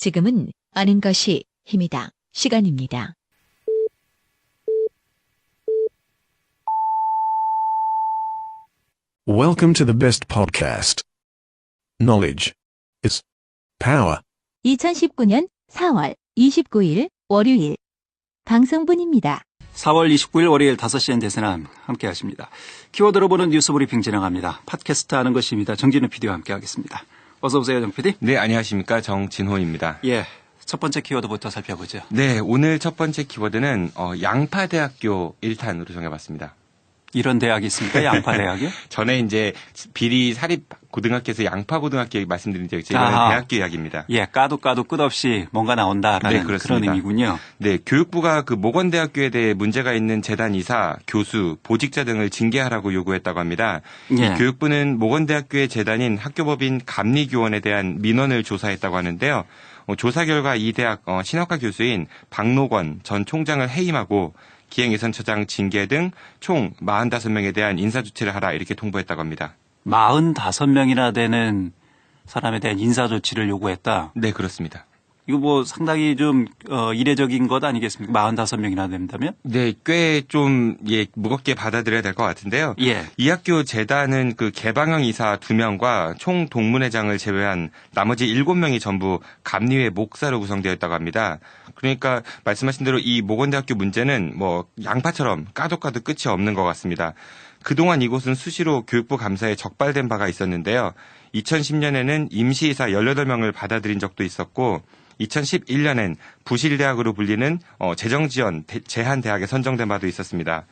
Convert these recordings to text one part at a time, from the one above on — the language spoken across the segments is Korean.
지금은 아는 것이 힘이다. 시간입니다. Welcome to the best podcast. Knowledge is power. 2019년 4월 29일 월요일 방송분입니다. 4월 29일 월요일 5시엔 대세남 함께 하십니다. 키워드로 보는 뉴스 브리핑 진행합니다. 팟캐스트 하는 것입니다. 정진우 PD와 함께 하겠습니다. 어서 오세요, 정 PD. 네, 안녕하십니까. 정진호입니다. 예, 첫 번째 키워드부터 살펴보죠. 네, 오늘 첫 번째 키워드는 양파대학교 1탄으로 정해봤습니다. 이런 대학이 있습니까? 양파대학이요? 전에 이제 비리 사립 고등학교에서 양파고등학교 말씀드린 적이 있죠. 이번엔 대학교 이야기입니다. 예, 까도 끝없이 뭔가 나온다라는 네, 그런 의미군요. 네, 교육부가 그 모건대학교에 대해 문제가 있는 재단 이사, 교수, 보직자 등을 징계하라고 요구했다고 합니다. 예. 이 교육부는 모건대학교의 재단인 학교법인 감리교원에 대한 민원을 조사했다고 하는데요. 조사 결과 이 대학 신학과 교수인 박노건 전 총장을 해임하고 기행예선처장 징계 등 총 45명에 대한 인사조치를 하라 이렇게 통보했다고 합니다. 45명이나 되는 사람에 대한 인사조치를 요구했다. 네, 그렇습니다. 이거 뭐 상당히 좀 이례적인 것 아니겠습니까? 45명이나 된다면? 네, 꽤 좀 무겁게 받아들여야 될 것 같은데요. 예. 이 학교 재단은 그 개방형 이사 2명과 총 동문회장을 제외한 나머지 7명이 전부 감리회 목사로 구성되어 있다고 합니다. 그러니까 말씀하신 대로 이 모건대학교 문제는 뭐 양파처럼 까도 끝이 없는 것 같습니다. 그동안 이곳은 수시로 교육부 감사에 적발된 바가 있었는데요. 2010년에는 임시이사 18명을 받아들인 적도 있었고 2011년엔 부실대학으로 불리는 재정지원 제한대학에 선정된 바도 있었습니다.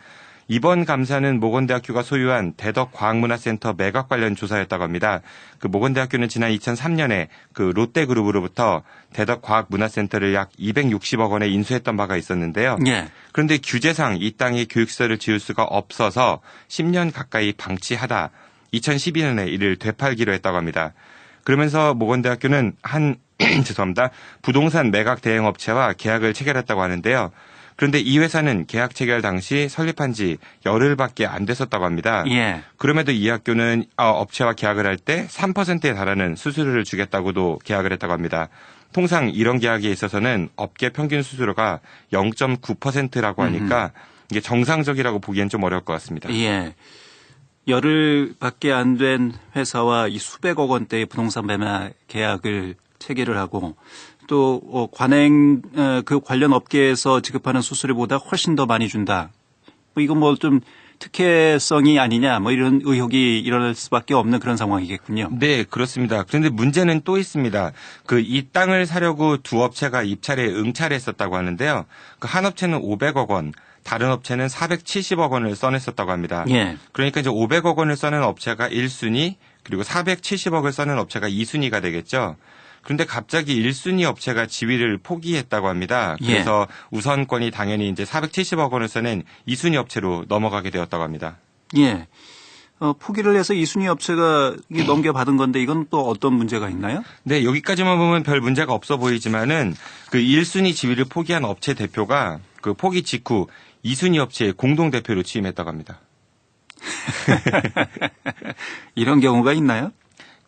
이번 감사는 모건대학교가 소유한 대덕과학문화센터 매각 관련 조사였다고 합니다. 그 모건대학교는 지난 2003년에 그 롯데그룹으로부터 대덕과학문화센터를 약 260억 원에 인수했던 바가 있었는데요. 예. 그런데 규제상 이 땅에 교육시설을 지을 수가 없어서 10년 가까이 방치하다 2012년에 이를 되팔기로 했다고 합니다. 그러면서 모건대학교는 죄송합니다. 부동산 매각 대행업체와 계약을 체결했다고 하는데요. 그런데 이 회사는 계약 체결 당시 설립한 지 열흘밖에 안 됐었다고 합니다. 예. 그럼에도 이 학교는 업체와 계약을 할 때 3%에 달하는 수수료를 주겠다고도 계약을 했다고 합니다. 통상 이런 계약에 있어서는 업계 평균 수수료가 0.9%라고 하니까 이게 정상적이라고 보기엔 좀 어려울 것 같습니다. 예. 열흘밖에 안 된 회사와 이 수백억 원대의 부동산 매매 계약을 체결을 하고 또 관행 그 관련 업계에서 지급하는 수수료보다 훨씬 더 많이 준다. 이건 뭐 좀 특혜성이 아니냐 뭐 이런 의혹이 일어날 수밖에 없는 그런 상황이겠군요. 네, 그렇습니다. 그런데 문제는 또 있습니다. 이 땅을 사려고 두 업체가 입찰에 응찰했었다고 하는데요. 그 한 업체는 500억 원, 다른 업체는 470억 원을 써냈었다고 합니다. 예. 그러니까 이제 500억 원을 써낸 업체가 1순위, 그리고 470억을 써낸 업체가 2순위가 되겠죠. 그런데 갑자기 1순위 업체가 지위를 포기했다고 합니다. 그래서 우선권이 당연히 이제 470억 원을 써낸 2순위 업체로 넘어가게 되었다고 합니다. 예. 포기를 해서 2순위 업체가 넘겨받은 건데 이건 또 어떤 문제가 있나요? 네, 여기까지만 보면 별 문제가 없어 보이지만은 그 1순위 지위를 포기한 업체 대표가 그 포기 직후 2순위 업체의 공동 대표로 취임했다고 합니다. 이런 경우가 있나요?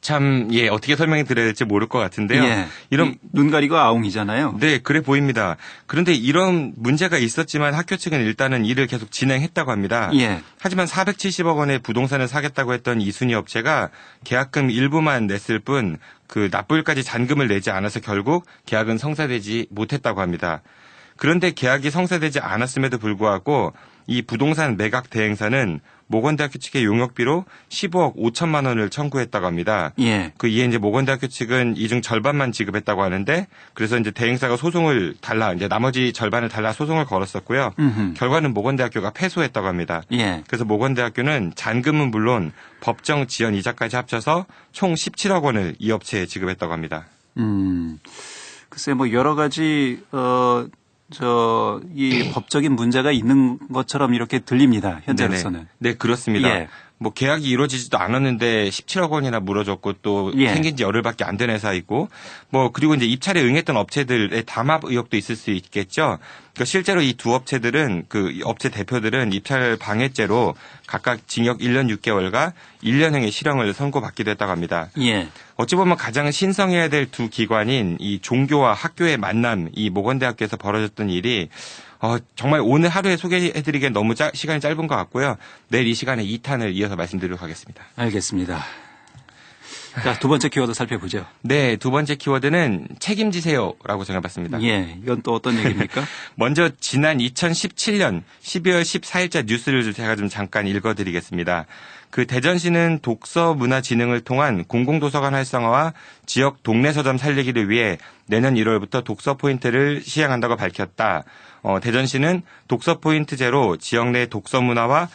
참, 어떻게 설명해 드려야 될지 모를 것 같은데요. 예. 이런 눈 가리고 아웅이잖아요. 네, 그래 보입니다. 그런데 이런 문제가 있었지만 학교 측은 일단은 일을 계속 진행했다고 합니다. 예. 하지만 470억 원의 부동산을 사겠다고 했던 2순위 업체가 계약금 일부만 냈을 뿐 그 납부일까지 잔금을 내지 않아서 결국 계약은 성사되지 못했다고 합니다. 그런데 계약이 성사되지 않았음에도 불구하고 이 부동산 매각 대행사는 모건대학교 측의 용역비로 15억 5천만 원을 청구했다고 합니다. 예. 이에 이제 모건대학교 측은 이 중 절반만 지급했다고 하는데 그래서 이제 대행사가 소송을 이제 나머지 절반을 달라 소송을 걸었었고요. 결과는 모건대학교가 패소했다고 합니다. 예. 그래서 모건대학교는 잔금은 물론 법정 지연 이자까지 합쳐서 총 17억 원을 이 업체에 지급했다고 합니다. 글쎄 뭐 여러 가지 이 법적인 문제가 있는 것처럼 이렇게 들립니다. 현재로서는. 네, 그렇습니다. 예. 뭐 계약이 이루어지지도 않았는데 17억 원이나 물어줬고 또 생긴 지 열흘밖에 안 된 회사이고 뭐 그리고 이제 입찰에 응했던 업체들의 담합 의혹도 있을 수 있겠죠. 그러니까 실제로 이 두 업체들은 그 업체 대표들은 입찰 방해죄로 각각 징역 1년 6개월과 1년형의 실형을 선고받기도 했다고 합니다. 예. 어찌 보면 가장 신성해야 될 두 기관인 이 종교와 학교의 만남, 이 모건대학교에서 벌어졌던 일이 정말 오늘 하루에 소개해드리기엔 너무 시간이 짧은 것 같고요. 내일 이 시간에 2탄을 이어서 말씀드리도록 하겠습니다. 알겠습니다. 자, 두 번째 키워드 살펴보죠. 네, 두 번째 키워드는 책임지세요라고 정해봤습니다. 예, 이건 또 어떤 얘기입니까? 먼저 지난 2017년 12월 14일자 뉴스를 제가 좀 잠깐 읽어드리겠습니다. 그 대전시는 독서문화진흥을 통한 공공도서관 활성화와 지역 동네 서점 살리기를 위해 내년 1월부터 독서 포인트를 시행한다고 밝혔다. 대전시는 독서 포인트제로 지역 내 독서문화가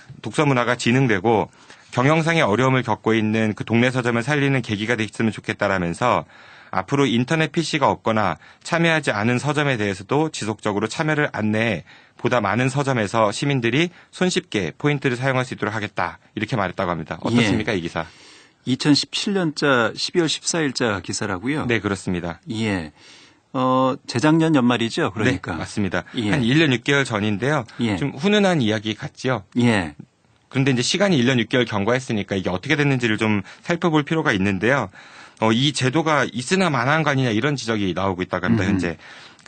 진흥되고 경영상의 어려움을 겪고 있는 그 동네 서점을 살리는 계기가 됐으면 좋겠다라면서 앞으로 인터넷 PC가 없거나 참여하지 않은 서점에 대해서도 지속적으로 참여를 안내해 보다 많은 서점에서 시민들이 손쉽게 포인트를 사용할 수 있도록 하겠다. 이렇게 말했다고 합니다. 어떻습니까, 이 기사? 2017년자 12월 14일자 기사라고요? 네, 그렇습니다. 예. 재작년 연말이죠, 그러니까. 네, 맞습니다. 예. 한 1년 6개월 전인데요. 예. 좀 훈훈한 이야기 같지요? 예. 그런데 이제 시간이 1년 6개월 경과했으니까 이게 어떻게 됐는지를 좀 살펴볼 필요가 있는데요. 이 제도가 있으나 마나한 거 아니냐 이런 지적이 나오고 있다고 합니다, 현재.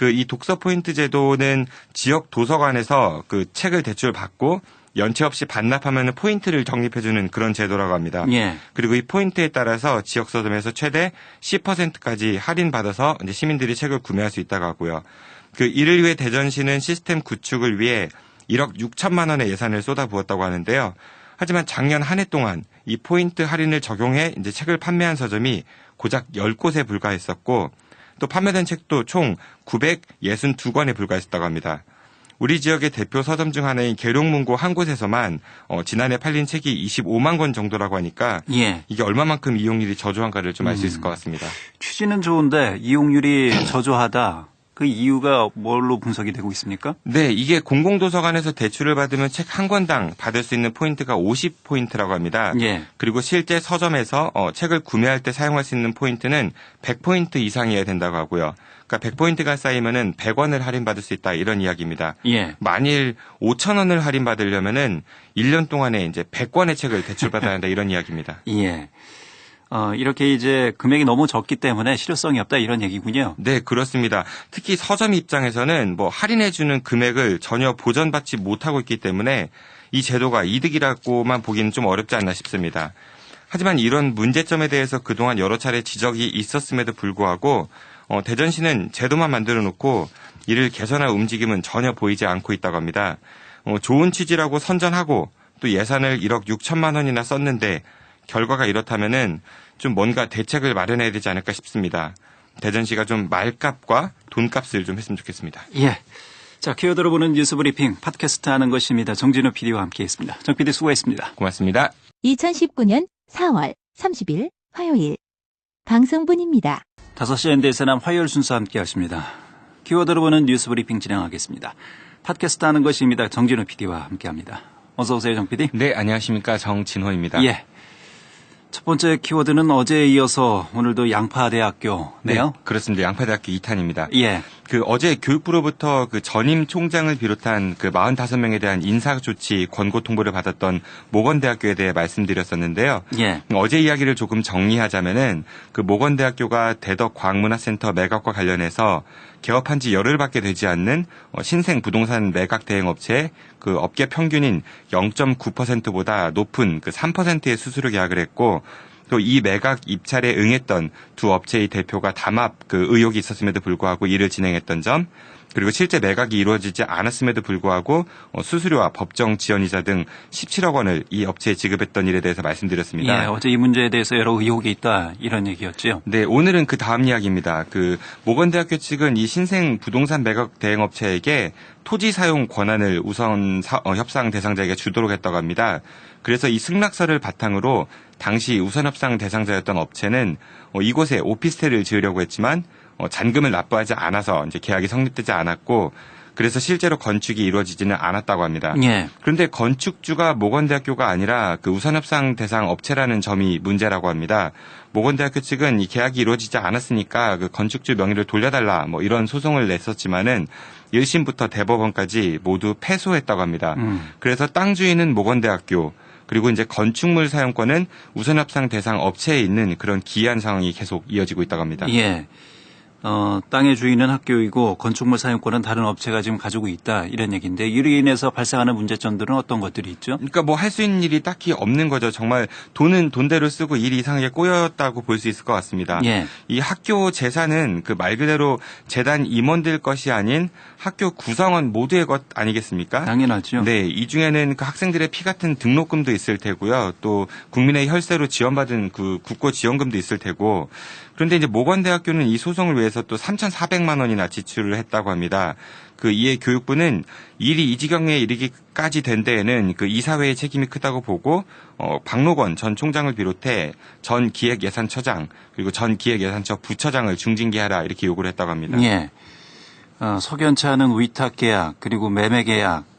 이 독서 포인트 제도는 지역 도서관에서 그 책을 대출받고 연체 없이 반납하면 포인트를 적립해주는 그런 제도라고 합니다. 예. 그리고 이 포인트에 따라서 지역 서점에서 최대 10%까지 할인받아서 이제 시민들이 책을 구매할 수 있다고 하고요. 이를 위해 대전시는 시스템 구축을 위해 1억 6천만 원의 예산을 쏟아부었다고 하는데요. 하지만 작년 한 해 동안 이 포인트 할인을 적용해 이제 책을 판매한 서점이 고작 10곳에 불과했었고 또 판매된 책도 총 962권에 불과했었다고 합니다. 우리 지역의 대표 서점 중 하나인 계룡문고 한 곳에서만 지난해 팔린 책이 25만 권 정도라고 하니까 예. 이게 얼마만큼 이용률이 저조한가를 좀 알 수 있을 것 같습니다. 취지는 좋은데 이용률이 저조하다. 그 이유가 뭘로 분석이 되고 있습니까? 네, 이게 공공도서관에서 대출을 받으면 책 한 권당 받을 수 있는 포인트가 50포인트라고 합니다. 예. 그리고 실제 서점에서 책을 구매할 때 사용할 수 있는 포인트는 100포인트 이상이어야 된다고 하고요. 그러니까 100포인트가 쌓이면은 100원을 할인받을 수 있다 이런 이야기입니다. 예. 만일 5,000원을 할인받으려면은 1년 동안에 이제 100권의 책을 대출받아야 한다 이런 이야기입니다. 예. 이렇게 이제 금액이 너무 적기 때문에 실효성이 없다 이런 얘기군요. 네, 그렇습니다. 특히 서점 입장에서는 할인해주는 금액을 전혀 보전받지 못하고 있기 때문에 이 제도가 이득이라고만 보기는 좀 어렵지 않나 싶습니다. 하지만 이런 문제점에 대해서 그동안 여러 차례 지적이 있었음에도 불구하고 대전시는 제도만 만들어 놓고 이를 개선할 움직임은 전혀 보이지 않고 있다고 합니다. 좋은 취지라고 선전하고 또 예산을 1억 6천만 원이나 썼는데 결과가 이렇다면은 좀 뭔가 대책을 마련해야 되지 않을까 싶습니다. 대전시가 좀 말값과 돈값을 좀 했으면 좋겠습니다. 예. 자, 키워드로 보는 뉴스 브리핑 팟캐스트 하는 것입니다. 정진우 PD와 함께했습니다. 정 PD 수고했습니다. 고맙습니다. 2019년 4월 30일 화요일 방송분입니다. 5시 NDS남 화요일 순서 함께하십니다. 키워드로 보는 뉴스 브리핑 진행하겠습니다. 팟캐스트 하는 것입니다. 정진우 PD와 함께합니다. 어서 오세요, 정 PD. 네, 안녕하십니까. 정진호입니다. 예. 첫 번째 키워드는 어제에 이어서 오늘도 양파대학교네요. 네, 그렇습니다. 양파대학교 2탄입니다. 예. 어제 교육부로부터 전임 총장을 비롯한 45명에 대한 인사조치 권고 통보를 받았던 모건대학교에 대해 말씀드렸었는데요. 예. 어제 이야기를 조금 정리하자면은 모건대학교가 대덕 과학문화센터 매각과 관련해서 개업한 지 열흘밖에 되지 않는 신생 부동산 매각 대행 업체에 업계 평균인 0.9%보다 높은 3%의 수수료 계약을 했고 또 이 매각 입찰에 응했던 두 업체의 대표가 담합 의혹이 있었음에도 불구하고 일을 진행했던 점, 그리고 실제 매각이 이루어지지 않았음에도 불구하고 수수료와 법정 지연이자 등 17억 원을 이 업체에 지급했던 일에 대해서 말씀드렸습니다. 예, 어제 이 문제에 대해서 여러 의혹이 있다 이런 얘기였죠. 네, 오늘은 그 다음 이야기입니다. 모건대학교 측은 이 신생 부동산 매각 대행업체에게 토지 사용 권한을 우선 협상 대상자에게 주도록 했다고 합니다. 그래서 이 승낙서를 바탕으로 당시 우선 협상 대상자였던 업체는 이곳에 오피스텔을 지으려고 했지만 잔금을 납부하지 않아서 이제 계약이 성립되지 않았고 그래서 실제로 건축이 이루어지지는 않았다고 합니다. 예. 그런데 건축주가 모건대학교가 아니라 우선 협상 대상 업체라는 점이 문제라고 합니다. 모건대학교 측은 이 계약이 이루어지지 않았으니까 건축주 명의를 돌려달라 이런 소송을 냈었지만은 1심부터 대법원까지 모두 패소했다고 합니다. 그래서 땅 주인은 모건대학교, 그리고 이제 건축물 사용권은 우선 협상 대상 업체에 있는 그런 기이한 상황이 계속 이어지고 있다고 합니다. 예. 땅의 주인은 학교이고 건축물 사용권은 다른 업체가 지금 가지고 있다 이런 얘기인데 이로 인해서 발생하는 문제점들은 어떤 것들이 있죠? 그러니까 뭐 할 수 있는 일이 딱히 없는 거죠. 정말 돈은 돈대로 쓰고 일이 이상하게 꼬였다고 볼 수 있을 것 같습니다. 예. 이 학교 재산은 그 말 그대로 재단 임원들 것이 아닌 학교 구성원 모두의 것 아니겠습니까? 당연하죠. 네, 이 중에는 그 학생들의 피 같은 등록금도 있을 테고요. 또 국민의 혈세로 지원받은 그 국고 지원금도 있을 테고. 그런데 이제 모건대학교는 이 소송을 위해서 또 3,400만 원이나 지출을 했다고 합니다. 그 이에 교육부는 일이 이 지경에 이르기까지 된 데에는 그 이사회의 책임이 크다고 보고 박노건 전 총장을 비롯해 전 기획예산처장 그리고 전 기획예산처 부처장을 중징계하라 이렇게 요구를 했다고 합니다. 예. 석연치 않은 위탁 계약 그리고 매매 계약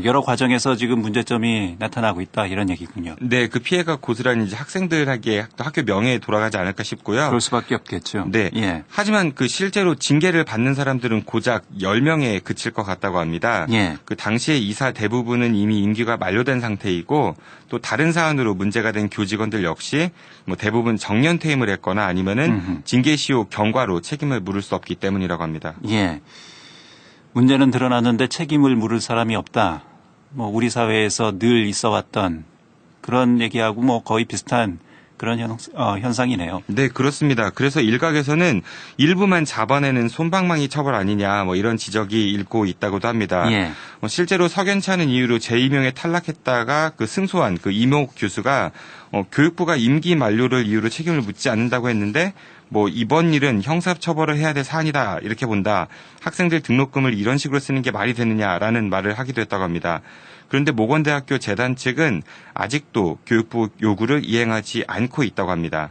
여러 과정에서 지금 문제점이 나타나고 있다 이런 얘기군요. 네, 그 피해가 고스란히 이제 학생들에게 또 학교 명예에 돌아가지 않을까 싶고요. 그럴 수밖에 없겠죠. 네. 예. 하지만 그 실제로 징계를 받는 사람들은 고작 10명에 그칠 것 같다고 합니다. 예. 그 당시에 이사 대부분은 이미 임기가 만료된 상태이고 또 다른 사안으로 문제가 된 교직원들 역시 뭐 대부분 정년 퇴임을 했거나 아니면은 징계 시효 경과로 책임을 물을 수 없기 때문이라고 합니다. 예. 문제는 드러났는데 책임을 물을 사람이 없다. 뭐 우리 사회에서 늘 있어왔던 그런 얘기하고 뭐 거의 비슷한 그런 현상이네요. 네, 그렇습니다. 그래서 일각에서는 일부만 잡아내는 솜방망이 처벌 아니냐 뭐 이런 지적이 일고 있다고도 합니다. 예. 실제로 석연치 않은 이유로 재임용에 탈락했다가 그 승소한 그 이명옥 교수가 교육부가 임기 만료를 이유로 책임을 묻지 않는다고 했는데 뭐 이번 일은 형사처벌을 해야 될 사안이다 이렇게 본다. 학생들 등록금을 이런 식으로 쓰는 게 말이 되느냐라는 말을 하기도 했다고 합니다. 그런데 모건대학교 재단 측은 아직도 교육부 요구를 이행하지 않고 있다고 합니다.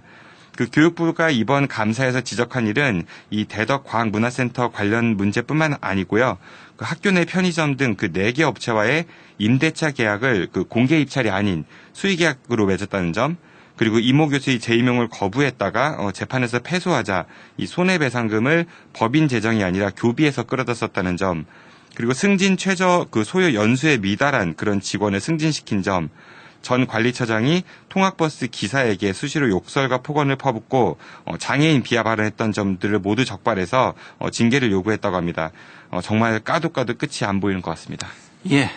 그 교육부가 이번 감사에서 지적한 일은 이 대덕과학문화센터 관련 문제뿐만 아니고요. 그 학교 내 편의점 등 그 4개 업체와의 임대차 계약을 그 공개 입찰이 아닌 수의계약으로 맺었다는 점, 그리고 이모 교수의 재임용을 거부했다가 재판에서 패소하자 이 손해배상금을 법인 재정이 아니라 교비에서 끌어다 썼다는 점, 그리고 승진 최저 그 소요 연수에 미달한 그런 직원을 승진시킨 점, 전 관리처장이 통학버스 기사에게 수시로 욕설과 폭언을 퍼붓고 장애인 비하 발언했던 점들을 모두 적발해서 징계를 요구했다고 합니다. 정말 까도 끝이 안 보이는 것 같습니다. 예.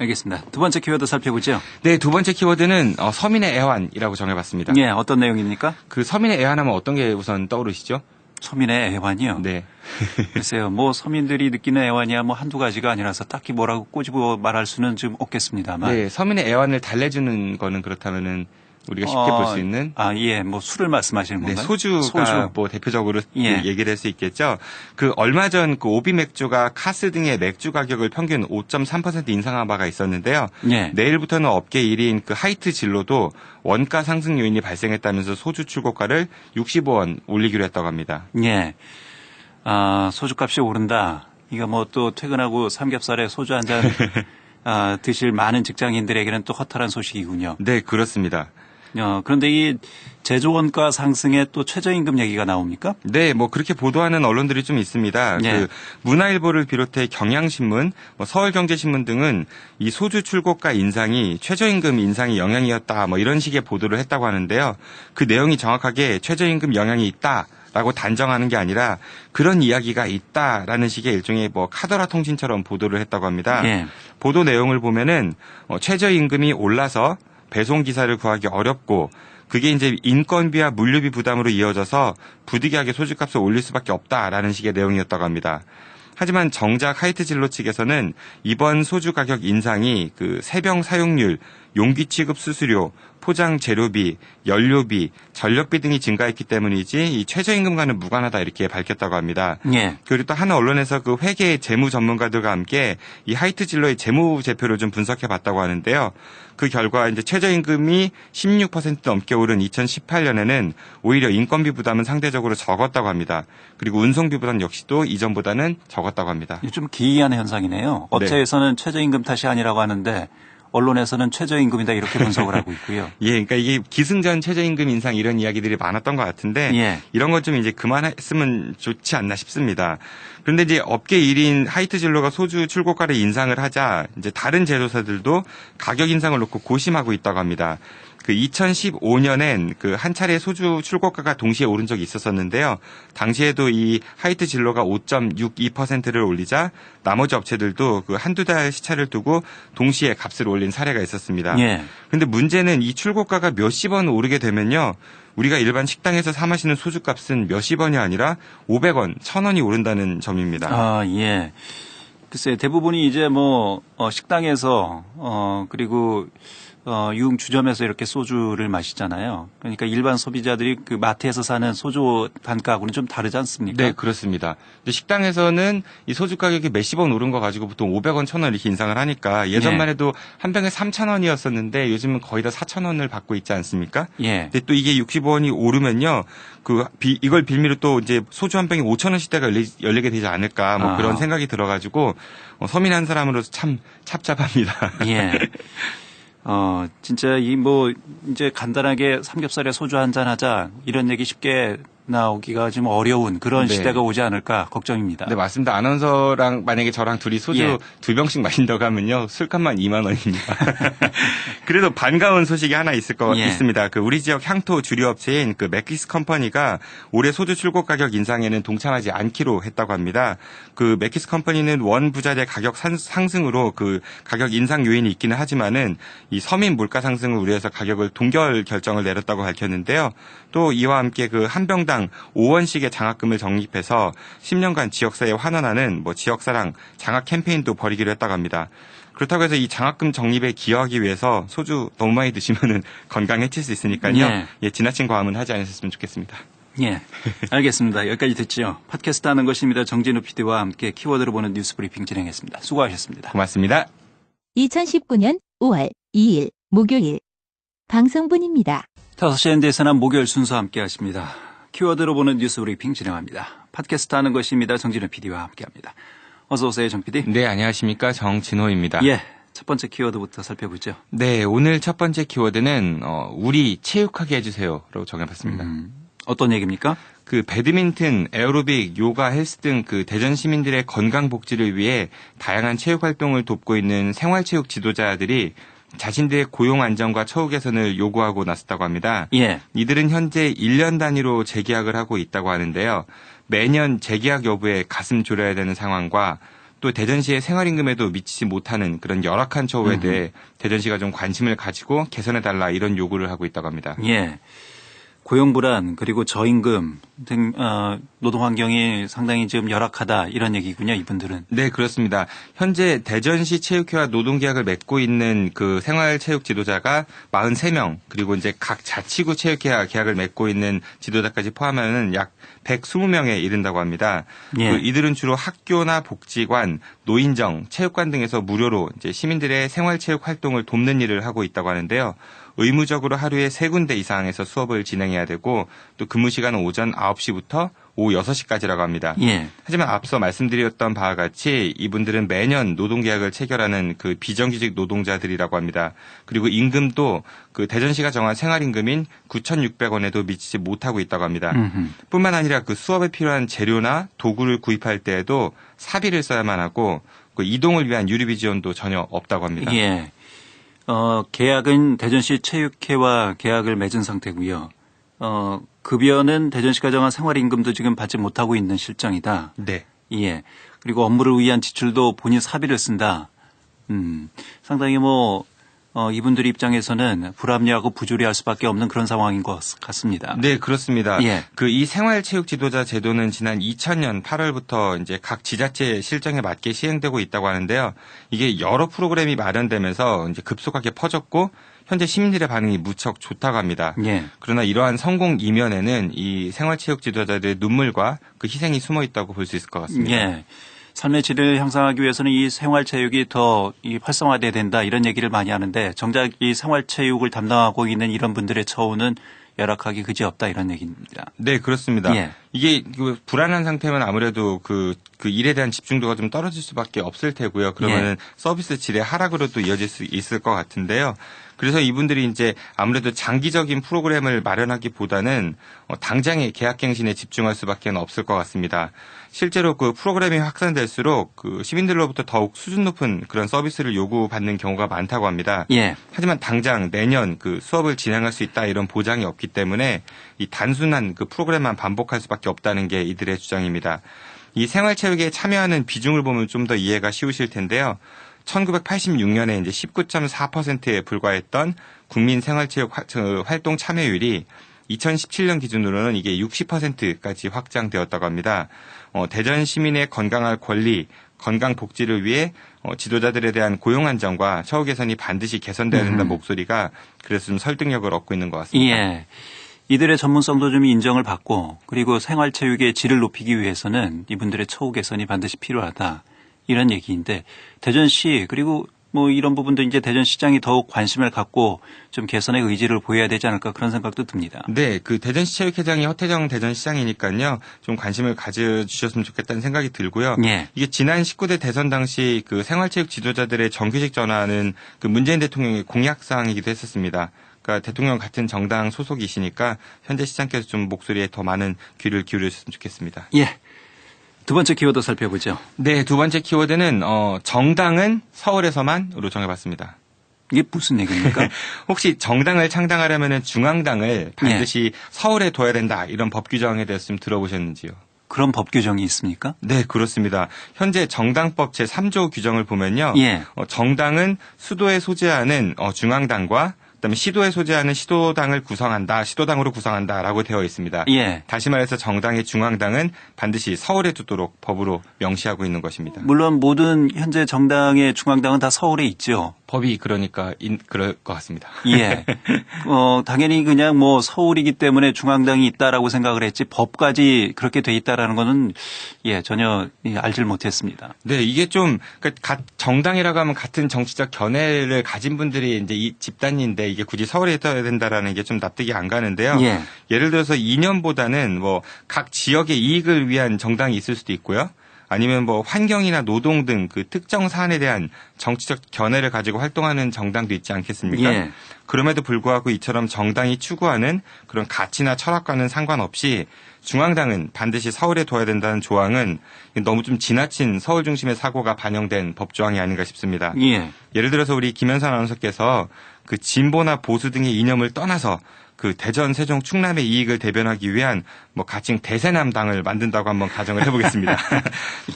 알겠습니다. 두 번째 키워드 살펴보죠. 네, 두 번째 키워드는 서민의 애환이라고 정해봤습니다. 예, 어떤 내용입니까? 그 서민의 애환하면 어떤 게 우선 떠오르시죠? 서민의 애환이요? 네. 글쎄요, 뭐 서민들이 느끼는 애환이야 뭐 한두 가지가 아니라서 딱히 뭐라고 꼬집어 말할 수는 좀 없겠습니다만. 네, 서민의 애환을 달래주는 거는 그렇다면은 우리가 쉽게 볼 수 있는. 예, 뭐 술을 말씀하시는 건가요? 네, 소주가 뭐 대표적으로 예. 얘기를 할 수 있겠죠. 그 얼마 전 그 오비 맥주가 카스 등의 맥주 가격을 평균 5.3% 인상한 바가 있었는데요. 예. 내일부터는 업계 1위인 그 하이트 진로도 원가 상승 요인이 발생했다면서 소주 출고가를 65원 올리기로 했다고 합니다. 예. 소주값이 오른다. 이거 뭐 또 퇴근하고 삼겹살에 소주 한 잔 드실 많은 직장인들에게는 또 허탈한 소식이군요. 네, 그렇습니다. 그런데 이 제조 원가 상승에 또 최저임금 얘기가 나옵니까? 네, 뭐 그렇게 보도하는 언론들이 좀 있습니다. 예. 그 문화일보를 비롯해 경향신문, 서울경제신문 등은 이 소주 출고가 인상이 최저임금 인상이 영향이었다, 뭐 이런 식의 보도를 했다고 하는데요. 그 내용이 정확하게 최저임금 영향이 있다라고 단정하는 게 아니라 그런 이야기가 있다라는 식의 일종의 뭐 카더라 통신처럼 보도를 했다고 합니다. 예. 보도 내용을 보면은 최저임금이 올라서 배송기사를 구하기 어렵고 그게 이제 인건비와 물류비 부담으로 이어져서 부득이하게 소주값을 올릴 수밖에 없다라는 식의 내용이었다고 합니다. 하지만 정작 하이트 진로 측에서는 이번 소주 가격 인상이 그 세병 사용률, 용기 취급 수수료, 포장 재료비, 연료비, 전력비 등이 증가했기 때문이지 이 최저임금과는 무관하다 이렇게 밝혔다고 합니다. 예. 그리고 또 한 언론에서 그 회계 재무 전문가들과 함께 이 하이트 진로의 재무 제표를 좀 분석해 봤다고 하는데요. 그 결과 이제 최저임금이 16% 넘게 오른 2018년에는 오히려 인건비 부담은 상대적으로 적었다고 합니다. 그리고 운송비 부담 역시도 이전보다는 적었다고 합니다. 좀 기이한 현상이네요. 업체에서는 최저임금 탓이 아니라고 하는데 언론에서는 최저임금이다 이렇게 분석을 하고 있고요. 예, 그러니까 이게 기승전 최저임금 인상 이런 이야기들이 많았던 것 같은데 예. 이런 것 좀 이제 그만했으면 좋지 않나 싶습니다. 그런데 이제 업계 1인 하이트진로가 소주 출고가를 인상을 하자 이제 다른 제조사들도 가격 인상을 놓고 고심하고 있다고 합니다. 그 2015년엔 그 한 차례 소주 출고가가 동시에 오른 적이 있었었는데요. 당시에도 이 하이트 진로가 5.62%를 올리자 나머지 업체들도 그 한두 달 시차를 두고 동시에 값을 올린 사례가 있었습니다. 예. 근데 문제는 이 출고가가 몇십 원 오르게 되면요. 우리가 일반 식당에서 사 마시는 소주 값은 몇십 원이 아니라 500원, 1000원이 오른다는 점입니다. 아, 예. 글쎄 대부분이 이제 뭐 식당에서 그리고 유흥주점에서 이렇게 소주를 마시잖아요. 그러니까 일반 소비자들이 그 마트에서 사는 소주 단가하고는 좀 다르지 않습니까? 네, 그렇습니다. 근데 식당에서는 이 소주 가격이 몇십 원 오른 거 가지고 보통 500원, 1000원 이렇게 인상을 하니까 예전만 예. 해도 한 병에 3,000원이었었는데 요즘은 거의 다 4,000원을 받고 있지 않습니까? 예. 근데 또 이게 65원이 오르면요. 이걸 빌미로 또 이제 소주 한 병에 5,000원 시대가 열리게 되지 않을까 뭐 그런 생각이 들어가지고 서민 한 사람으로서 참 찹찹합니다. 예. 진짜 이제 간단하게 삼겹살에 소주 한잔 하자 이런 얘기 쉽게 나오기가 좀 어려운 그런 네. 시대가 오지 않을까 걱정입니다. 네, 맞습니다. 아나운서랑 만약에 저랑 둘이 소주 예. 2병씩 마신다고 하면요. 술값만 2만 원입니다. 그래도 반가운 소식이 하나 있습니다. 그 우리 지역 향토 주류업체인 그 맥기스 컴퍼니가 올해 소주 출고 가격 인상에는 동참하지 않기로 했다고 합니다. 그 맥기스 컴퍼니는 원 부자재 가격 상승으로 그 가격 인상 요인이 있기는 하지만은 이 서민 물가 상승을 우려해서 가격을 동결 결정을 내렸다고 밝혔는데요. 또 이와 함께 그 한 병당 5원씩의 장학금을 적립해서 10년간 지역사회에 환원하는 지역사랑 장학 캠페인도 벌이기로 했다고 합니다. 그렇다고 해서 이 장학금 적립에 기여하기 위해서 소주 너무 많이 드시면은 건강 해칠 수 있으니까요. 네. 예, 지나친 과음은 하지 않으셨으면 좋겠습니다. 예, 알겠습니다. 여기까지 듣지요. 팟캐스트 하는 것입니다. 정진우 PD와 함께 키워드로 보는 뉴스 브리핑 진행했습니다. 수고하셨습니다. 고맙습니다. 2019년 5월 2일 목요일 방송분입니다. 5시 엔드에서는 목요일 순서 함께 하십니다. 키워드로 보는 뉴스 브리핑 진행합니다. 팟캐스트 하는 것입니다. 정진우 PD와 함께합니다. 어서 오세요, 정 PD. 네, 안녕하십니까. 정진호입니다. 예, 첫 번째 키워드부터 살펴보죠. 네, 오늘 첫 번째 키워드는 우리 체육하게 해주세요라고 정해봤습니다. 어떤 얘기입니까? 그 배드민턴, 에어로빅, 요가, 헬스 등 그 대전 시민들의 건강 복지를 위해 다양한 체육 활동을 돕고 있는 생활체육 지도자들이 자신들의 고용 안정과 처우 개선을 요구하고 나섰다고 합니다. 예. 이들은 현재 1년 단위로 재계약을 하고 있다고 하는데요. 매년 재계약 여부에 가슴 졸여야 되는 상황과 또 대전시의 생활임금에도 미치지 못하는 그런 열악한 처우에 대해 대전시가 좀 관심을 가지고 개선해달라 이런 요구를 하고 있다고 합니다. 예. 고용 불안 그리고 저임금 등 노동 환경이 상당히 지금 열악하다 이런 얘기군요. 이분들은. 네, 그렇습니다. 현재 대전시 체육회와 노동계약을 맺고 있는 그 생활체육 지도자가 43명 그리고 이제 각 자치구 체육회와 계약을 맺고 있는 지도자까지 포함하면 약 120명에 이른다고 합니다. 예. 이들은 주로 학교나 복지관, 노인정, 체육관 등에서 무료로 이제 시민들의 생활체육 활동을 돕는 일을 하고 있다고 하는데요. 의무적으로 하루에 3군데 이상에서 수업을 진행해야 되고 또 근무 시간은 오전 9시부터 오후 6시까지라고 합니다. 예. 하지만 앞서 말씀드렸던 바와 같이 이분들은 매년 노동계약을 체결하는 그 비정규직 노동자들이라고 합니다. 그리고 임금도 그 대전시가 정한 생활임금인 9,600원에도 미치지 못하고 있다고 합니다. 뿐만 아니라 그 수업에 필요한 재료나 도구를 구입할 때에도 사비를 써야만 하고 그 이동을 위한 유류비 지원도 전혀 없다고 합니다. 예. 계약은 대전시 체육회와 계약을 맺은 상태고요. 급여는 대전시가 정한 생활임금도 지금 받지 못하고 있는 실정이다. 네. 예. 그리고 업무를 위한 지출도 본인 사비를 쓴다. 상당히 이분들 입장에서는 불합리하고 부조리할 수밖에 없는 그런 상황인 것 같습니다. 네, 그렇습니다. 예. 이 생활체육 지도자 제도는 지난 2000년 8월부터 이제 각 지자체 실정에 맞게 시행되고 있다고 하는데요. 이게 여러 프로그램이 마련되면서 이제 급속하게 퍼졌고 현재 시민들의 반응이 무척 좋다고 합니다. 예. 그러나 이러한 성공 이면에는 이 생활체육 지도자들의 눈물과 그 희생이 숨어 있다고 볼 수 있을 것 같습니다. 예. 삶의 질을 향상하기 위해서는 이 생활체육이 더 활성화돼야 된다 이런 얘기를 많이 하는데 정작 이 생활체육을 담당하고 있는 이런 분들의 처우는 열악하기 그지없다 이런 얘기입니다. 네, 그렇습니다. 예. 이게 그 불안한 상태면 아무래도 그 일에 대한 집중도가 좀 떨어질 수밖에 없을 테고요. 그러면은 서비스 질의 하락으로 또 이어질 수 있을 것 같은데요. 그래서 이분들이 이제 아무래도 장기적인 프로그램을 마련하기보다는 당장의 계약갱신에 집중할 수밖에 없을 것 같습니다. 실제로 그 프로그램이 확산될수록 그 시민들로부터 더욱 수준 높은 그런 서비스를 요구받는 경우가 많다고 합니다. 예. 하지만 당장 내년 그 수업을 진행할 수 있다 이런 보장이 없기 때문에 이 단순한 그 프로그램만 반복할 수밖에 없다는 게 이들의 주장입니다. 이 생활체육에 참여하는 비중을 보면 좀 더 이해가 쉬우실 텐데요. 1986년에 이제 19.4%에 불과했던 국민 생활체육 활동 참여율이 2017년 기준으로는 이게 60%까지 확장되었다고 합니다. 대전 시민의 건강할 권리, 건강 복지를 위해 지도자들에 대한 고용 안정과 처우 개선이 반드시 개선돼야 된다는 목소리가 그래서 좀 설득력을 얻고 있는 것 같습니다. 예. 이들의 전문성도 좀 인정을 받고 그리고 생활체육의 질을 높이기 위해서는 이분들의 처우 개선이 반드시 필요하다. 이런 얘기인데 대전시 그리고 뭐 이런 부분도 이제 대전시장이 더욱 관심을 갖고 좀 개선의 의지를 보여야 되지 않을까 그런 생각도 듭니다. 네, 그 대전시 체육회장이 허태정 대전시장이니까요. 좀 관심을 가져주셨으면 좋겠다는 생각이 들고요. 예. 이게 지난 19대 대선 당시 그 생활체육 지도자들의 정규직 전화는 그 문재인 대통령의 공약사항이기도 했었습니다. 그러니까 대통령 같은 정당 소속이시니까 현재 시장께서 좀 목소리에 더 많은 귀를 기울여주셨으면 좋겠습니다. 예. 두 번째 키워드 살펴보죠. 네, 두 번째 키워드는 정당은 서울에서만으로 정해봤습니다. 이게 무슨 얘기입니까? 혹시 정당을 창당하려면 중앙당을 반드시 서울에 둬야 된다 이런 법 규정에 대해서 좀 들어보셨는지요? 그런 법 규정이 있습니까? 네, 그렇습니다. 현재 정당법 제3조 규정을 보면요. 예. 정당은 수도에 소재하는 중앙당과 그다음에 시도에 소재하는 시도당을 구성한다, 시도당으로 구성한다라고 되어 있습니다. 예. 다시 말해서 정당의 중앙당은 반드시 서울에 두도록 법으로 명시하고 있는 것입니다. 물론 모든 현재 정당의 중앙당은 다 서울에 있죠. 법이 그러니까 그럴 것 같습니다. 예. 당연히 그냥 뭐 서울이기 때문에 중앙당이 있다라고 생각을 했지 법까지 그렇게 돼 있다라는 거는 전혀 알질 못했습니다. 네, 이게 좀 그러니까 정당이라고 하면 같은 정치적 견해를 가진 분들이 이제 이 집단인데 이게 굳이 서울에 있어야 된다라는 게 좀 납득이 안 가는데요. 예. 예를 들어서 이념보다는 뭐 각 지역의 이익을 위한 정당이 있을 수도 있고요. 아니면 뭐 환경이나 노동 등 그 특정 사안에 대한 정치적 견해를 가지고 활동하는 정당도 있지 않겠습니까? 예. 그럼에도 불구하고 이처럼 정당이 추구하는 그런 가치나 철학과는 상관없이 중앙당은 반드시 서울에 둬야 된다는 조항은 너무 좀 지나친 서울 중심의 사고가 반영된 법조항이 아닌가 싶습니다. 예. 예를 들어서 우리 김현선 아나운서께서 그 진보나 보수 등의 이념을 떠나서 그 대전, 세종, 충남의 이익을 대변하기 위한 뭐 가칭 대세남당을 만든다고 한번 가정을 해보겠습니다.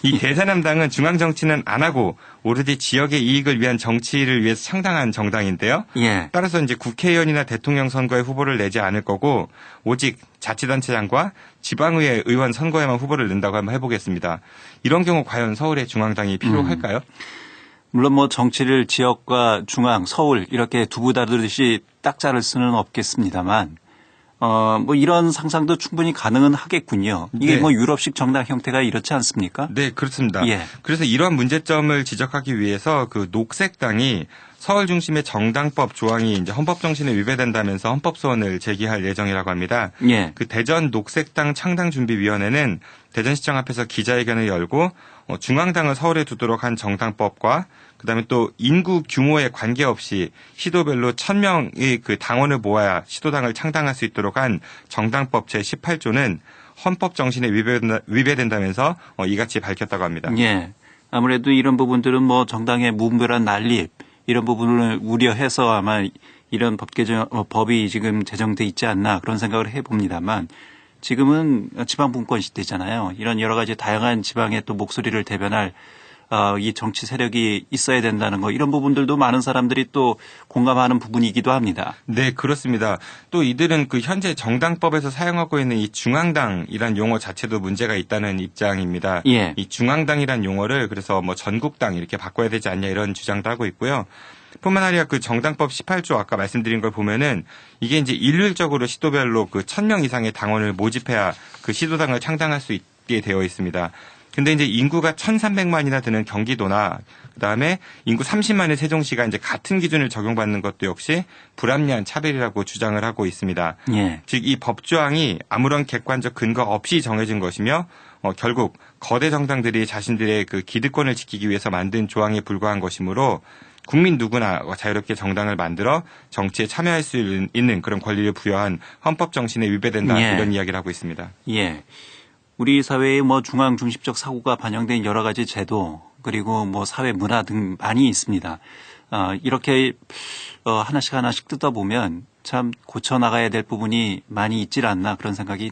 이 대세남당은 중앙 정치는 안 하고 오로지 지역의 이익을 위한 정치를 위해서 창당한 정당인데요. 예. 따라서 이제 국회의원이나 대통령 선거에 후보를 내지 않을 거고 오직 자치단체장과 지방의회 의원 선거에만 후보를 낸다고 한번 해보겠습니다. 이런 경우 과연 서울에 중앙당이 필요할까요? 물론 뭐 정치를 지역과 중앙, 서울 이렇게 두고 다르듯이 딱 자를 수는 없겠습니다만 뭐 이런 상상도 충분히 가능은 하겠군요. 이게 네. 뭐 유럽식 정당 형태가 이렇지 않습니까? 네, 그렇습니다. 예. 그래서 이러한 문제점을 지적하기 위해서 그 녹색당이 서울 중심의 정당법 조항이 이제 헌법 정신에 위배된다면서 헌법 소원을 제기할 예정이라고 합니다. 예. 그 대전 녹색당 창당준비위원회는 대전시청 앞에서 기자회견을 열고 중앙당을 서울에 두도록 한 정당법과 그다음에 또 인구 규모에 관계없이 시도별로 1000명의 그 당원을 모아야 시도당을 창당할 수 있도록 한 정당법 제18조는 헌법 정신에 위배된다면서 이같이 밝혔다고 합니다. 예. 아무래도 이런 부분들은 뭐 정당의 무분별한 난립 이런 부분을 우려해서 아마 이런 법이 지금 제정돼 있지 않나 그런 생각을 해봅니다만 지금은 지방분권 시대잖아요. 이런 여러 가지 다양한 지방의 또 목소리를 대변할 이 정치 세력이 있어야 된다는 거 이런 부분들도 많은 사람들이 또 공감하는 부분이기도 합니다. 네, 그렇습니다. 또 이들은 그 현재 정당법에서 사용하고 있는 이 중앙당이란 용어 자체도 문제가 있다는 입장입니다. 예. 이 중앙당이란 용어를 그래서 뭐 전국당 이렇게 바꿔야 되지 않냐 이런 주장도 하고 있고요. 뿐만 아니라 그 정당법 18조 아까 말씀드린 걸 보면은 이게 이제 일률적으로 시도별로 그 1000명 이상의 당원을 모집해야 그 시도당을 창당할 수 있게 되어 있습니다. 근데 이제 인구가 1,300만이나 되는 경기도나 그다음에 인구 30만의 세종시가 이제 같은 기준을 적용받는 것도 역시 불합리한 차별이라고 주장을 하고 있습니다. 예. 즉 이 법조항이 아무런 객관적 근거 없이 정해진 것이며 결국 거대 정당들이 자신들의 그 기득권을 지키기 위해서 만든 조항에 불과한 것이므로 국민 누구나 자유롭게 정당을 만들어 정치에 참여할 수 있는 그런 권리를 부여한 헌법 정신에 위배된다 예. 이런 이야기를 하고 있습니다. 예. 우리 사회의 뭐 중앙 중심적 사고가 반영된 여러 가지 제도 그리고 뭐 사회 문화 등 많이 있습니다. 이렇게 하나씩 뜯어보면 참 고쳐 나가야 될 부분이 많이 있질 않나 그런 생각이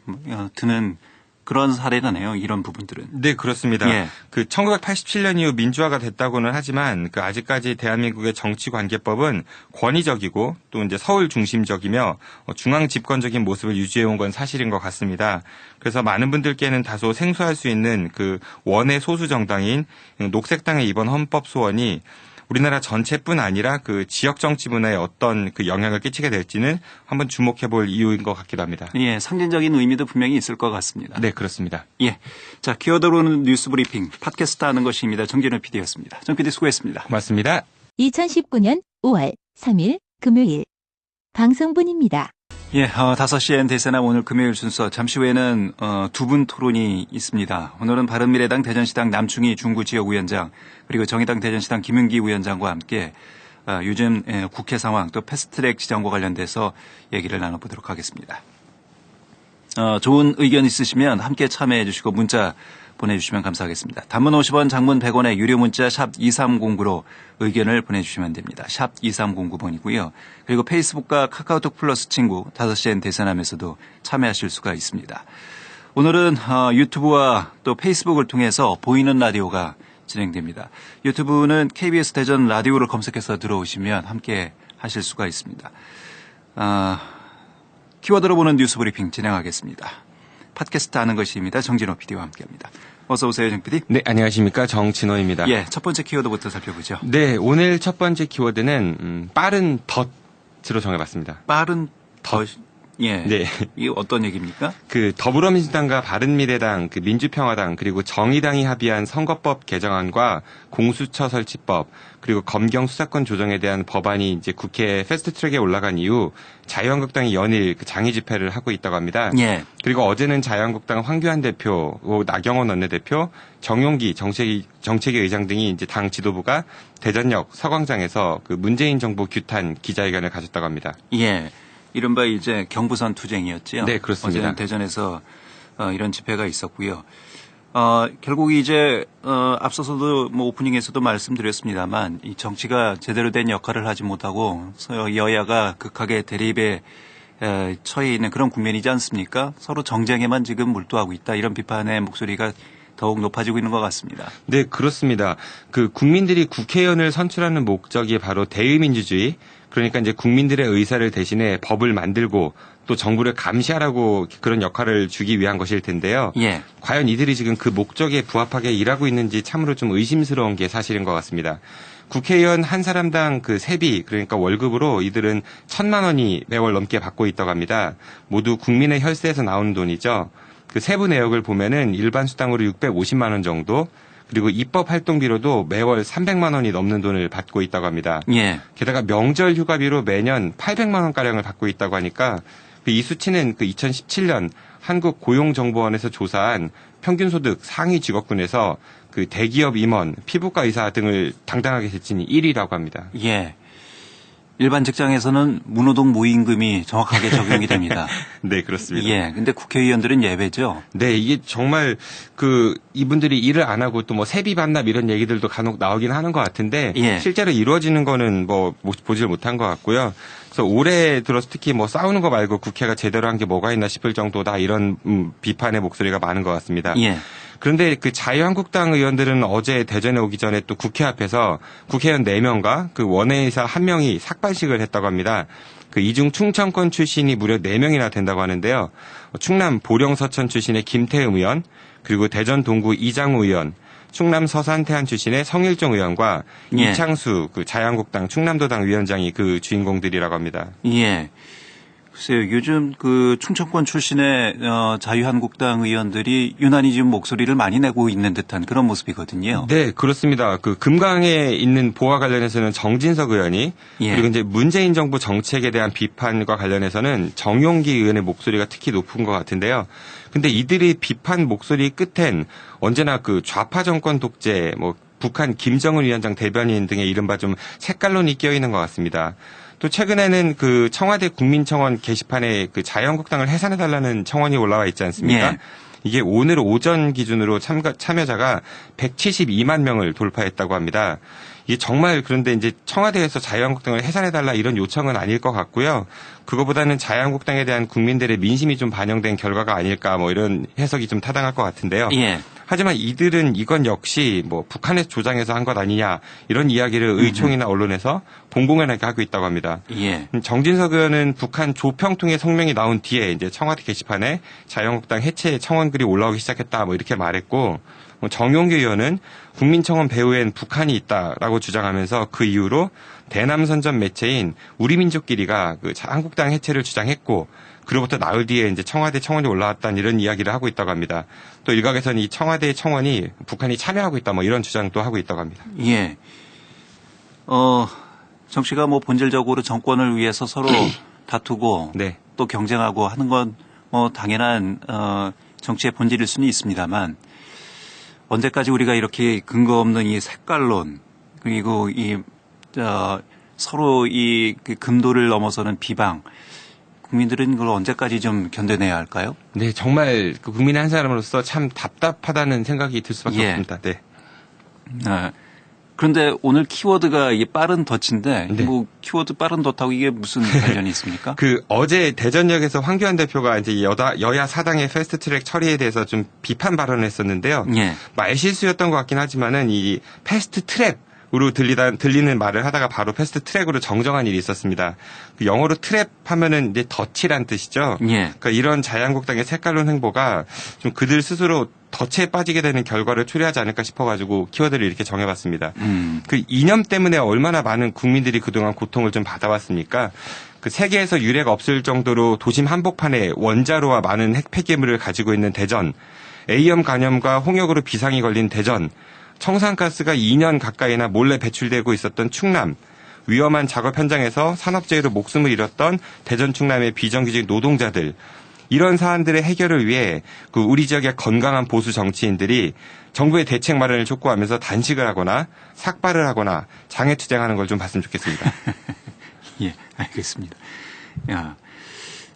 드는 그런 사례라네요. 이런 부분들은. 네, 그렇습니다. 예. 그 1987년 이후 민주화가 됐다고는 하지만 그 아직까지 대한민국의 정치관계법은 권위적이고 또 이제 서울 중심적이며 중앙 집권적인 모습을 유지해 온 건 사실인 것 같습니다. 그래서 많은 분들께는 다소 생소할 수 있는 그 원외 소수 정당인 녹색당의 이번 헌법 소원이 우리나라 전체뿐 아니라 그 지역 정치 문화에 어떤 그 영향을 끼치게 될지는 한번 주목해 볼 이유인 것 같기도 합니다. 예, 상징적인 의미도 분명히 있을 것 같습니다. 네, 그렇습니다. 예. 자, 기어들어오는 뉴스 브리핑 팟캐스트 하는 것입니다. 정진우 PD였습니다. 정 PD 수고했습니다. 고맙습니다. 2019년 5월 3일 금요일 방송분입니다. 예, 5시엔 대세나 오늘 금요일 순서 잠시 후에는 두 분 토론이 있습니다. 오늘은 바른미래당 대전시당 남충희 중구 지역위원장 그리고 정의당 대전시당 김윤기 위원장과 함께 요즘 국회 상황 또 패스트트랙 지정과 관련돼서 얘기를 나눠보도록 하겠습니다. 좋은 의견 있으시면 함께 참여해 주시고 문자 보내주시면 감사하겠습니다. 단문 50원, 장문 100원의 유료 문자 샵 2309로 의견을 보내주시면 됩니다. 샵 2309번이고요. 그리고 페이스북과 카카오톡 플러스 친구 5시엔 대선하면서도 참여하실 수가 있습니다. 오늘은 유튜브와 또 페이스북을 통해서 보이는 라디오가 진행됩니다. 유튜브는 KBS 대전 라디오를 검색해서 들어오시면 함께 하실 수가 있습니다. 키워드로 보는 뉴스 브리핑 진행하겠습니다. 팟캐스트 하는 것입니다. 정진호 PD와 함께합니다. 어서 오세요, 정 PD. 네, 안녕하십니까. 정진호입니다. 예, 첫 번째 키워드부터 살펴보죠. 네, 오늘 첫 번째 키워드는 빠른 덫으로 정해봤습니다. 빠른 덫. 예. 네. 이게 어떤 얘기입니까? 그 더불어민주당과 바른미래당, 그 민주평화당 그리고 정의당이 합의한 선거법 개정안과 공수처 설치법 그리고 검경 수사권 조정에 대한 법안이 이제 국회 패스트트랙에 올라간 이후 자유한국당이 연일 그 장애 집회를 하고 있다고 합니다. 예. 그리고 어제는 자유한국당 황교안 대표, 나경원 원내대표, 정용기 정책위 의장 등이 이제 당 지도부가 대전역 서광장에서 그 문재인 정부 규탄 기자회견을 가졌다고 합니다. 예. 이른바 이제 경부선 투쟁이었지요. 네, 그렇습니다. 어제는 대전에서 이런 집회가 있었고요. 결국 이제 앞서서도 뭐 오프닝에서도 말씀드렸습니다만 이 정치가 제대로 된 역할을 하지 못하고 여야가 극하게 대립에 처해 있는 그런 국면이지 않습니까? 서로 정쟁에만 지금 몰두하고 있다. 이런 비판의 목소리가 더욱 높아지고 있는 것 같습니다. 네, 그렇습니다. 그 국민들이 국회의원을 선출하는 목적이 바로 대의민주주의, 그러니까 이제 국민들의 의사를 대신해 법을 만들고 또 정부를 감시하라고 그런 역할을 주기 위한 것일 텐데요. 예. 과연 이들이 지금 그 목적에 부합하게 일하고 있는지 참으로 좀 의심스러운 게 사실인 것 같습니다. 국회의원 한 사람당 그 세비, 그러니까 월급으로 이들은 1,000만 원이 매월 넘게 받고 있다고 합니다. 모두 국민의 혈세에서 나오는 돈이죠. 그 세부 내역을 보면은 일반 수당으로 650만 원 정도, 그리고 입법 활동비로도 매월 300만 원이 넘는 돈을 받고 있다고 합니다. 예. 게다가 명절 휴가비로 매년 800만 원가량을 받고 있다고 하니까 이 수치는 그 2017년 한국고용정보원에서 조사한 평균소득 상위 직업군에서 그 대기업 임원, 피부과 의사 등을 당당하게 제치니 1위라고 합니다. 예. 일반 직장에서는 문호동 모임금이 정확하게 적용이 됩니다. 네, 그렇습니다. 예. 근데 국회의원들은 예외죠. 네, 이게 정말 그 이분들이 일을 안 하고 또 뭐 세비 반납 이런 얘기들도 간혹 나오긴 하는 것 같은데 예. 실제로 이루어지는 거는 뭐 보질 못한 것 같고요. 그래서 올해 들어서 특히 뭐 싸우는 거 말고 국회가 제대로 한 게 뭐가 있나 싶을 정도다 이런 비판의 목소리가 많은 것 같습니다. 예. 그런데 그 자유한국당 의원들은 어제 대전에 오기 전에 또 국회 앞에서 국회의원 4명과 그 원외의사 1명이 삭발식을 했다고 합니다. 그 이중 충청권 출신이 무려 4명이나 된다고 하는데요. 충남 보령 서천 출신의 김태흠 의원, 그리고 대전 동구 이장우 의원, 충남 서산 태안 출신의 성일종 의원과 이창수 그 자유한국당 충남도당 위원장이 그 주인공들이라고 합니다. 예. 글쎄요, 요즘 그 충청권 출신의 자유한국당 의원들이 유난히 지금 목소리를 많이 내고 있는 듯한 그런 모습이거든요. 네, 그렇습니다. 그 금강에 있는 보와 관련해서는 정진석 의원이 예. 그리고 이제 문재인 정부 정책에 대한 비판과 관련해서는 정용기 의원의 목소리가 특히 높은 것 같은데요. 근데 이들이 비판 목소리 끝엔 언제나 그 좌파 정권 독재, 뭐 북한 김정은 위원장 대변인 등의 이른바 좀 색깔론이 끼어 있는 것 같습니다. 또 최근에는 그 청와대 국민청원 게시판에 그 자유한국당을 해산해달라는 청원이 올라와 있지 않습니까? 예. 이게 오늘 오전 기준으로 참여자가 172만 명을 돌파했다고 합니다. 이게 정말 그런데 이제 청와대에서 자유한국당을 해산해달라 이런 요청은 아닐 것 같고요. 그거보다는 자유한국당에 대한 국민들의 민심이 좀 반영된 결과가 아닐까 뭐 이런 해석이 좀 타당할 것 같은데요. 예. 하지만 이들은 이건 역시 뭐 북한에서 조장해서 한 것 아니냐 이런 이야기를 의총이나 언론에서 공공연하게 하고 있다고 합니다. 예. 정진석 의원은 북한 조평통의 성명이 나온 뒤에 이제 청와대 게시판에 자유한국당 해체 청원글이 올라오기 시작했다 뭐 이렇게 말했고 정용규 의원은 국민청원 배후엔 북한이 있다라고 주장하면서 그 이후로 대남선전 매체인 우리민족끼리가 그 한국당 해체를 주장했고 그로부터 나흘 뒤에 이제 청와대 청원이 올라왔다는 이런 이야기를 하고 있다고 합니다. 또 일각에서는 이 청와대 청원이 북한이 참여하고 있다 뭐 이런 주장도 하고 있다고 합니다. 예. 정치가 뭐 본질적으로 정권을 위해서 서로 다투고 네. 또 경쟁하고 하는 건 뭐 당연한 정치의 본질일 수는 있습니다만 언제까지 우리가 이렇게 근거 없는 이 색깔론 그리고 서로 그 금도를 넘어서는 비방 국민들은 그걸 언제까지 좀 견뎌내야 할까요? 네, 정말 그 국민의 한 사람으로서 참 답답하다는 생각이 들 수밖에 예. 없습니다. 네. 그런데 오늘 키워드가 이게 빠른 덫인데 네. 뭐 키워드 빠른 덫하고 이게 무슨 관련이 있습니까? 그 어제 대전역에서 황교안 대표가 이제 여야 사당의 패스트트랙 처리에 대해서 좀 비판 발언을 했었는데요. 예. 말실수였던 것 같긴 하지만은 이 패스트트랙 으로 들리는 말을 하다가 바로 패스트 트랙으로 정정한 일이 있었습니다. 그 영어로 트랩 하면은 이제 덫이란 뜻이죠. 예. 그러니까 이런 자유한국당의 색깔론 행보가 좀 그들 스스로 덫에 빠지게 되는 결과를 초래하지 않을까 싶어가지고 키워드를 이렇게 정해봤습니다. 그 이념 때문에 얼마나 많은 국민들이 그동안 고통을 좀 받아왔습니까? 그 세계에서 유례가 없을 정도로 도심 한복판에 원자로와 많은 핵 폐기물을 가지고 있는 대전, A형 간염과 홍역으로 비상이 걸린 대전, 청산가스가 2년 가까이나 몰래 배출되고 있었던 충남, 위험한 작업 현장에서 산업재해로 목숨을 잃었던 대전 충남의 비정규직 노동자들, 이런 사안들의 해결을 위해 그 우리 지역의 건강한 보수 정치인들이 정부의 대책 마련을 촉구하면서 단식을 하거나 삭발을 하거나 장애투쟁하는 걸 좀 봤으면 좋겠습니다. 예, 알겠습니다. 야,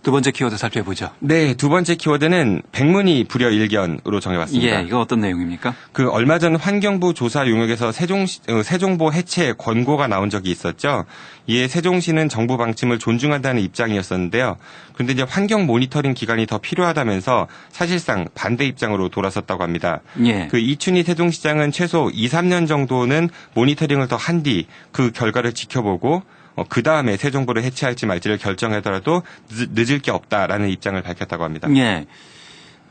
두 번째 키워드 살펴보죠. 네, 두 번째 키워드는 백문이 불여일견으로 정해봤습니다. 예, 이거 어떤 내용입니까? 그 얼마 전 환경부 조사 용역에서 세종보 해체 권고가 나온 적이 있었죠. 이에 세종시는 정부 방침을 존중한다는 입장이었었는데요. 그런데 이제 환경 모니터링 기간이 더 필요하다면서 사실상 반대 입장으로 돌아섰다고 합니다. 예. 그 이춘희 세종시장은 최소 2, 3년 정도는 모니터링을 더 한 뒤 그 결과를 지켜보고 그 다음에 새 정부를 해체할지 말지를 결정하더라도 늦을 게 없다라는 입장을 밝혔다고 합니다. 예.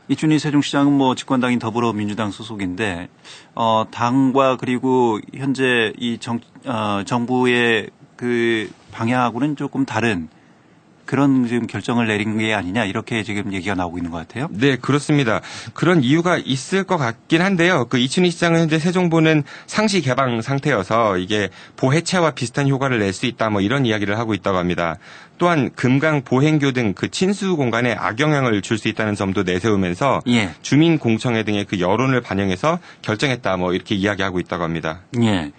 이춘희 세종시장은 뭐 집권당인 더불어민주당 소속인데 당과 그리고 현재 이 정부의 그 방향하고는 조금 다른 그런 지금 결정을 내린 게 아니냐 이렇게 지금 얘기가 나오고 있는 것 같아요. 네, 그렇습니다. 그런 이유가 있을 것 같긴 한데요. 그 이춘희 시장은 현재 세종보는 상시 개방 상태여서 이게 보해체와 비슷한 효과를 낼 수 있다 뭐 이런 이야기를 하고 있다고 합니다. 또한 금강 보행교 등 그 친수 공간에 악영향을 줄 수 있다는 점도 내세우면서 예. 주민공청회 등의 그 여론을 반영해서 결정했다 뭐 이렇게 이야기하고 있다고 합니다. 예.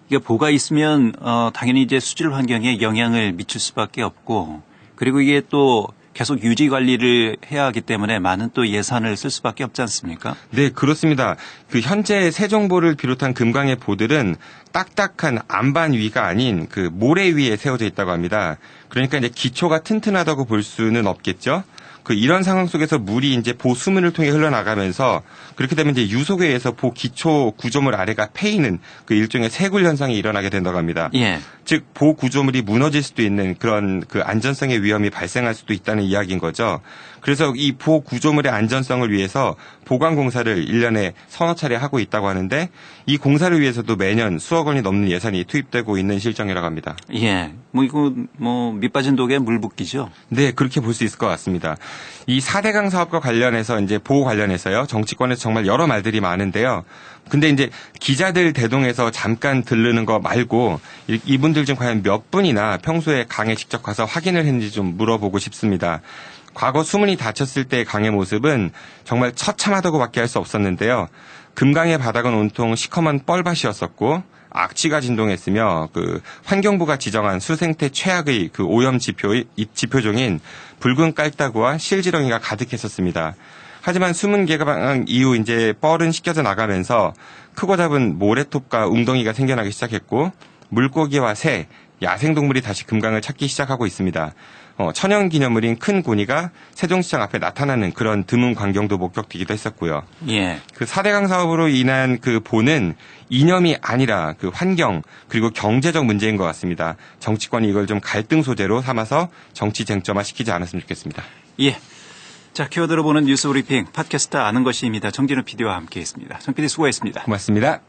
이게 보가 있으면 당연히 이제 수질 환경에 영향을 미칠 수밖에 없고 그리고 이게 또 계속 유지 관리를 해야 하기 때문에 많은 또 예산을 쓸 수밖에 없지 않습니까? 네, 그렇습니다. 그 현재 세종보를 비롯한 금강의 보들은 딱딱한 안반 위가 아닌 그 모래 위에 세워져 있다고 합니다. 그러니까 이제 기초가 튼튼하다고 볼 수는 없겠죠. 그 이런 상황 속에서 물이 이제 보 수문을 통해 흘러나가면서 그렇게 되면 이제 유속에 의해서 보 기초 구조물 아래가 패이는 그 일종의 세굴 현상이 일어나게 된다고 합니다. 예. 즉 보 구조물이 무너질 수도 있는 그런 그 안전성의 위험이 발생할 수도 있다는 이야기인 거죠. 그래서 이 보구조물의 안전성을 위해서 보강 공사를 1년에 서너 차례 하고 있다고 하는데 이 공사를 위해서도 매년 수억 원이 넘는 예산이 투입되고 있는 실정이라고 합니다. 예. 이거 밑 빠진 독에 물 붓기죠? 네, 그렇게 볼 수 있을 것 같습니다. 이 4대강 사업과 관련해서 이제 보호 관련해서요. 정치권에서 정말 여러 말들이 많은데요. 근데 이제 기자들 대동해서 잠깐 들르는 거 말고 이분들 중 과연 몇 분이나 평소에 강에 직접 가서 확인을 했는지 좀 물어보고 싶습니다. 과거 수문이 닫혔을 때의 강의 모습은 정말 처참하다고밖에 할 수 없었는데요. 금강의 바닥은 온통 시커먼 뻘밭이었었고 악취가 진동했으며 그 환경부가 지정한 수생태 최악의 그 오염 지표종인 붉은 깔따구와 실지렁이가 가득했었습니다. 하지만 수문 개방 이후 이제 뻘은 씻겨져 나가면서 크고 작은 모래톱과 웅덩이가 생겨나기 시작했고 물고기와 새, 야생동물이 다시 금강을 찾기 시작하고 있습니다. 천연기념물인 큰 고니가 세종시청 앞에 나타나는 그런 드문 광경도 목격되기도 했었고요. 예. 그 4대강 사업으로 인한 그 보는 이념이 아니라 그 환경 그리고 경제적 문제인 것 같습니다. 정치권이 이걸 좀 갈등 소재로 삼아서 정치 쟁점화 시키지 않았으면 좋겠습니다. 예. 자, 키워드로 보는 뉴스 브리핑 팟캐스트 아는 것이입니다. 정진우 PD와 함께했습니다. 정 PD 수고했습니다. 고맙습니다.